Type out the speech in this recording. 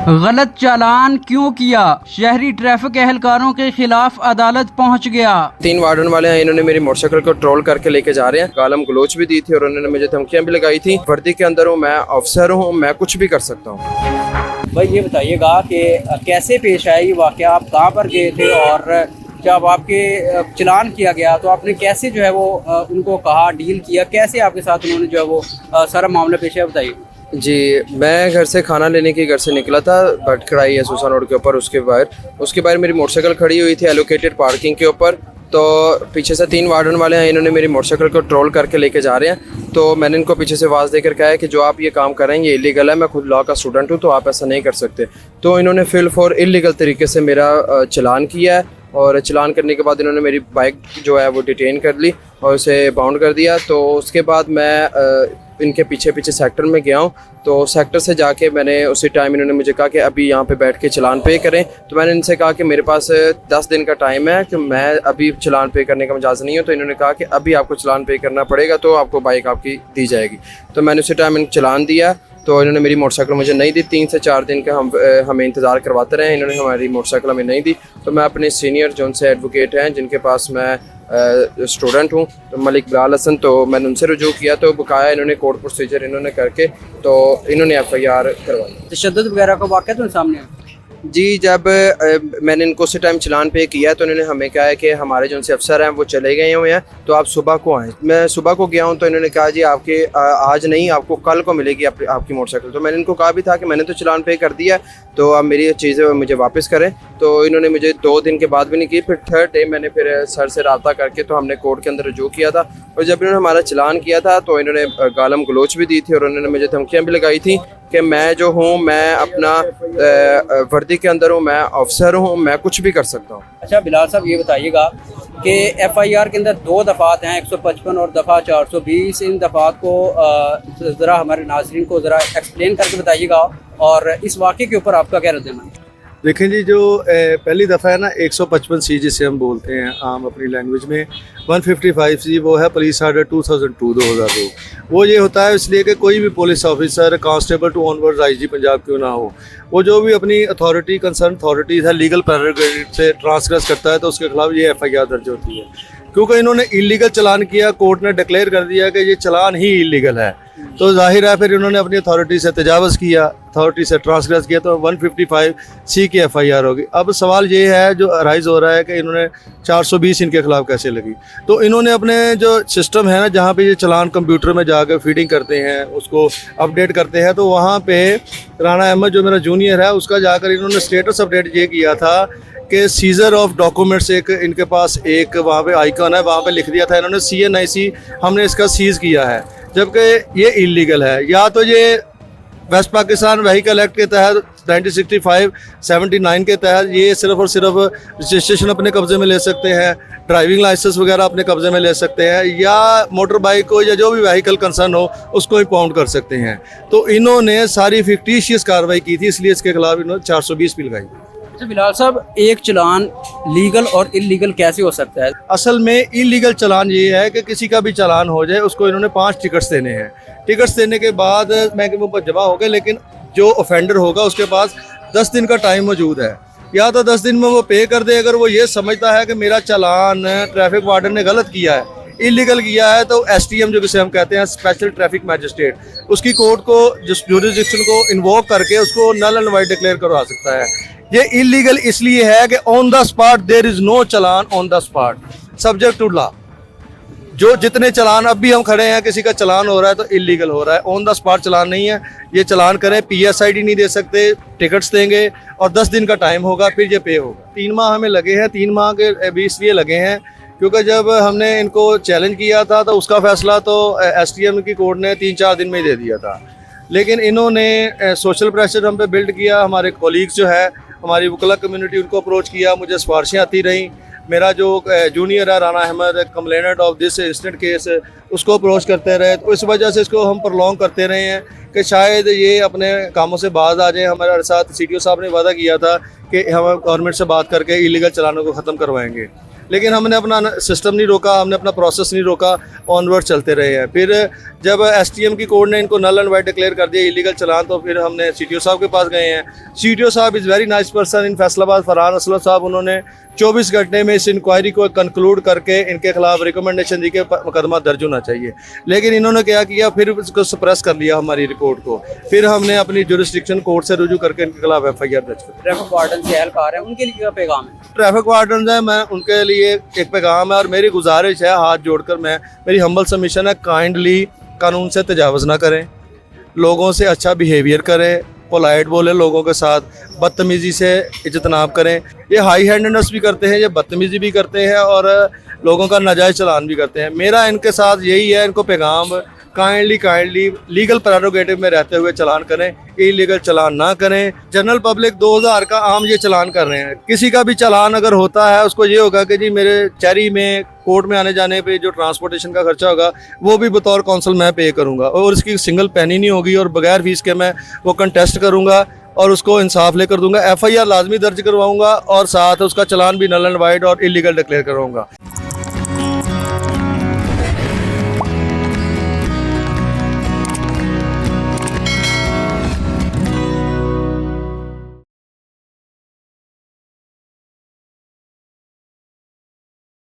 गलत चालान क्यों किया? शहरी ट्रैफिक एहलकारों के खिलाफ अदालत पहुंच गया। 3 वार्डन वाले हैं, इन्होंने मेरी मोटरसाइकिल को ट्रोल करके लेके जा रहे हैं। गालम गलोच भी दी थी और उन्होंने मुझे धमकियां भी लगाई थी। वर्दी के अंदर हूँ, मैं अफसर हूँ, मैं कुछ भी कर सकता हूँ। भाई ये बताइएगा कि कैसे पेश आया ये वाक़या, आप कहाँ पर गए थे और जब आपके चलान किया गया तो आपने कैसे जो है वो उनको कहा, डील किया, कैसे आपके साथ उन्होंने जो है वो सारा मामला पेश आया, बताइए। जी, मैं घर से खाना लेने के घर से निकला था भटकड़ाई या सूसान रोड के ऊपर। उसके बाहर मेरी मोटरसाइकिल खड़ी हुई थी एलोकेटेड पार्किंग के ऊपर। तो पीछे से 3 वार्डन वाले हैं, इन्होंने मेरी मोटरसाइकिल को ट्रोल करके लेके जा रहे हैं। तो मैंने इनको पीछे से आवाज़ देकर कहा है कि जो आप ये काम कर रहे हैं ये इलीगल है, मैं खुद लॉ का स्टूडेंट हूँ, तो आप ऐसा नहीं कर सकते। तो इन्होंने फिल फॉर इलीगल तरीके से मेरा चलान किया है और चलान करने के बाद इन्होंने मेरी बाइक जो है वो डिटेन कर ली और उसे बाउंड कर दिया। तो उसके बाद मैं इनके पीछे सेक्टर में गया हूँ। तो सेक्टर से जाके मैंने उसी टाइम इन्होंने मुझे कहा कि अभी यहाँ पे बैठ के चलान पे करें। तो मैंने इनसे कहा कि मेरे पास 10 दिन का टाइम है कि मैं अभी चलान पे करने का इजाज़त नहीं हो। तो इन्होंने कहा कि अभी आपको चलान पे करना पड़ेगा, तो आपको बाइक आपकी दी जाएगी। तो मैंने उसी टाइम इनको चलान दिया। तो इन्होंने मेरी मोटरसाइकिल मुझे नहीं दी। 3 से 4 दिन का हमें इंतज़ार करवाते रहे, इन्होंने हमारी मोटरसाइकिल हमें नहीं दी। तो मैं अपने सीनियर जो उनसे एडवोकेट हैं, जिनके पास मैं स्टूडेंट हूँ, तो मलिक बिलाल हसन, तो मैंने उनसे रुजू किया। तो बकाया इन्होंने कोर्ट प्रोसीजर इन्होंने करके तो इन्होंने FIR करवाई। तशद्दुद वगैरह का वाक़या तो सामने है? जी, जब मैंने इनको उसी टाइम चलान पे किया तो इन्होंने हमें कहा है कि हमारे जो उनसे अफसर हैं वो चले गए हुए हैं, तो आप सुबह को आएँ। मैं सुबह को गया हूँ तो इन्होंने कहा जी आपके आज नहीं, आपको कल को मिलेगी आपकी मोटरसाइकिल। तो मैंने इनको कहा भी था कि मैंने तो चलान पे कर दिया, तो अब मेरी चीज़ें मुझे वापस करें। तो इन्होंने मुझे 2 दिन के बाद भी नहीं की। फिर 3rd डे मैंने फिर सर से रब्ता करके तो हमने कोर्ट के अंदर रुजू किया था। और जब इन्होंने हमारा चलान किया था तो इन्होंने गालम गलोच भी दी थी और उन्होंने मुझे धमकियाँ भी लगाई थी कि मैं जो हूँ, मैं अपना वर्दी के अंदर हूँ, मैं अफसर हूँ, मैं कुछ भी कर सकता हूँ। अच्छा बिलाल साहब, ये बताइएगा कि FIR के अंदर 2 दफ़ात हैं, 155 और दफ़ा 420। इन दफ़ात को ज़रा हमारे नाज़रीन को ज़रा एक्सप्लेन करके बताइएगा और इस वाक़े के ऊपर आपका क्या रद्द है? देखें जी, जो पहली दफ़ा है ना 155C जिसे हम बोलते हैं आम अपनी लैंग्वेज में, 155C वो है पुलिस आर्डर 2002। वो ये होता है इसलिए कि कोई भी police officer constable to onwards IG Punjab क्यों ना हो, वो जो भी अपनी अथॉरिटी कंसर्न अथॉरिटीज़ है लीगल प्रेरोगेटिव से ट्रांसग्रेस करता है तो उसके खिलाफ ये FIR दर्ज होती है। क्योंकि इन्होंने इलीगल चलान किया, कोर्ट ने डिक्लेयर कर दिया कि ये चलान ही इलीगल है, तो जाहिर है फिर इन्होंने अपनी अथॉरिटी से तजावज़ किया, अथॉरिटी से ट्रांसग्रेस किया, तो 155C की FIR होगी। अब सवाल ये है जो अराइज़ हो रहा है कि इन्होंने 420 इनके खिलाफ कैसे लगी। तो इन्होंने अपने जो सिस्टम है ना, जहाँ पे ये चलान कंप्यूटर में जाकर फीडिंग करते हैं, उसको अपडेट करते हैं, तो वहाँ पे राना अहमद जो मेरा जूनियर है उसका जाकर इन्होंने स्टेटस अपडेट ये किया था कि सीज़र ऑफ डॉक्यूमेंट्स, एक इनके पास एक वहाँ पे आइकन है, वहाँ पे लिख दिया था इन्होंने CNIC हमने इसका सीज़ किया है, जबकि ये इलीगल है। या तो ये वेस्ट पाकिस्तान व्हीकल एक्ट के तहत 1965-79 के तहत ये सिर्फ और सिर्फ रजिस्ट्रेशन अपने कब्ज़े में ले सकते हैं, ड्राइविंग लाइसेंस वगैरह अपने कब्ज़े में ले सकते हैं, या मोटर बाइक को या जो भी व्हीकल कंसर्न हो उसको इंपाउंड कर सकते हैं। तो इन्होंने सारी फिक्टिशियस कार्रवाई की थी, इसलिए इसके खिलाफ इन्होंने 420 भी लगाई। अच्छा बिलाल साहब, एक चलान लीगल और इलीगल कैसे हो सकता है? असल में इलीगल चलान ये है कि किसी का भी चलान हो जाए उसको इन्होंने 5 टिकट्स देने हैं। टिकट्स देने के बाद मैं वो जमा हो गए, लेकिन जो ऑफेंडर होगा उसके पास 10 दिन का टाइम मौजूद है। या तो 10 दिन में वो पे कर दे, अगर वो ये समझता है कि मेरा चलान ट्रैफिक वार्डन ने गलत किया है, इलीगल किया है, तो STM जो जिसे हम कहते हैं स्पेशल ट्रैफिक मैजिस्ट्रेट, उसकी कोर्ट को जिस जुरिडिक्शन को इन्वोक करके उसको नल एंड वाइड डिक्लेयर करवा सकता है। ये इलीगल इसलिए है कि on the spot there is no challan on the spot subject to law. जो जितने चलान अब भी हम खड़े हैं, किसी का चलान हो रहा है तो इलीगल हो रहा है, ऑन द स्पॉट चलान नहीं है। ये चलान करें, PSID नहीं दे सकते, टिकट्स देंगे और 10 दिन का टाइम होगा, फिर ये पे होगा। 3 माह हमें लगे हैं। 3 माह के भी इसलिए लगे हैं क्योंकि जब हमने इनको चैलेंज किया था तो उसका फैसला तो STM की कोर्ट ने 3-4 दिन में ही दे दिया था, लेकिन इन्होंने सोशल प्रेशर हम पे बिल्ड किया। हमारे कोलीग्स जो है, हमारी वकला कम्युनिटी, उनको अप्रोच किया, मुझे सिफारिशें आती रहीं। मेरा जो जूनियर है Rana Ahmed, complainant of this incident case, उसको अप्रोच करते रहे। तो इस वजह से इसको हम प्रलॉन्ग करते रहे हैं कि शायद ये अपने कामों से बाज आ जाए। हमारे साथ CTO साहब ने वादा किया था कि हम गवर्नमेंट से बात करके इलीगल चलानों को ख़त्म करवाएंगे। लेकिन हमने अपना सिस्टम नहीं रोका, हमने अपना प्रोसेस नहीं रोका, ऑनवर्ड चलते रहे हैं। फिर जब STM की कोर्ट ने इनको नल एंड वाइड डिक्लेयर कर दिया इलीगल चलान, तो फिर हमने CTO साहब के पास गए हैं। CTO साहब is very nice person in Faisalabad, Farhan Aslam साहब, उन्होंने 24 घंटे में इस इंक्वायरी को कंक्लूड करके इनके खिलाफ रिकमेंडेशन दी के मुकदमा दर्ज होना चाहिए। लेकिन इन्होंने क्या किया, फिर उसको सप्रेस कर लिया हमारी रिपोर्ट को। फिर हमने अपनी जुरिस्डिक्शन कोर्ट से रुजू करके इनके खिलाफ FIR दर्ज कर। ट्रैफिक वार्डन के एहलकार हैं, उनके लिए क्या पैगाम है? ट्रैफिक वार्डन है, मैं उनके लिए एक पैगाम है और मेरी गुजारिश है, हाथ जोड़कर मेरी हम्बल सबमिशन है, काइंडली कानून से तजावज़ ना करें, लोगों से अच्छा बिहेवियर करें, पोलाइट बोले लोगों के साथ, बदतमीज़ी से इज्तनाब करें। ये हाई हैंडेडनेस भी करते हैं, ये बदतमीज़ी भी करते हैं और लोगों का नाजायज़ चलान भी करते हैं। मेरा इनके साथ यही है, इनको पैगाम काइंडली लीगल प्रेरोगेटिव में रहते हुए चलान करें, इलीगल चलान ना करें। जनरल पब्लिक 2000 का आम ये चलान कर रहे हैं। किसी का भी चलान अगर होता है उसको ये होगा कि जी मेरे चेरी में कोर्ट में आने जाने पे जो ट्रांसपोर्टेशन का खर्चा होगा वो भी बतौर कौंसल मैं पे करूँगा और इसकी सिंगल पेनी नहीं होगी और बगैर फीस के मैं वो कंटेस्ट करूँगा और उसको इंसाफ लेकर दूंगा। FIR लाजमी दर्ज करवाऊंगा और साथ उसका चलान भी नल एंड वाइड और इलीगल डिक्लेयर करवाऊंगा।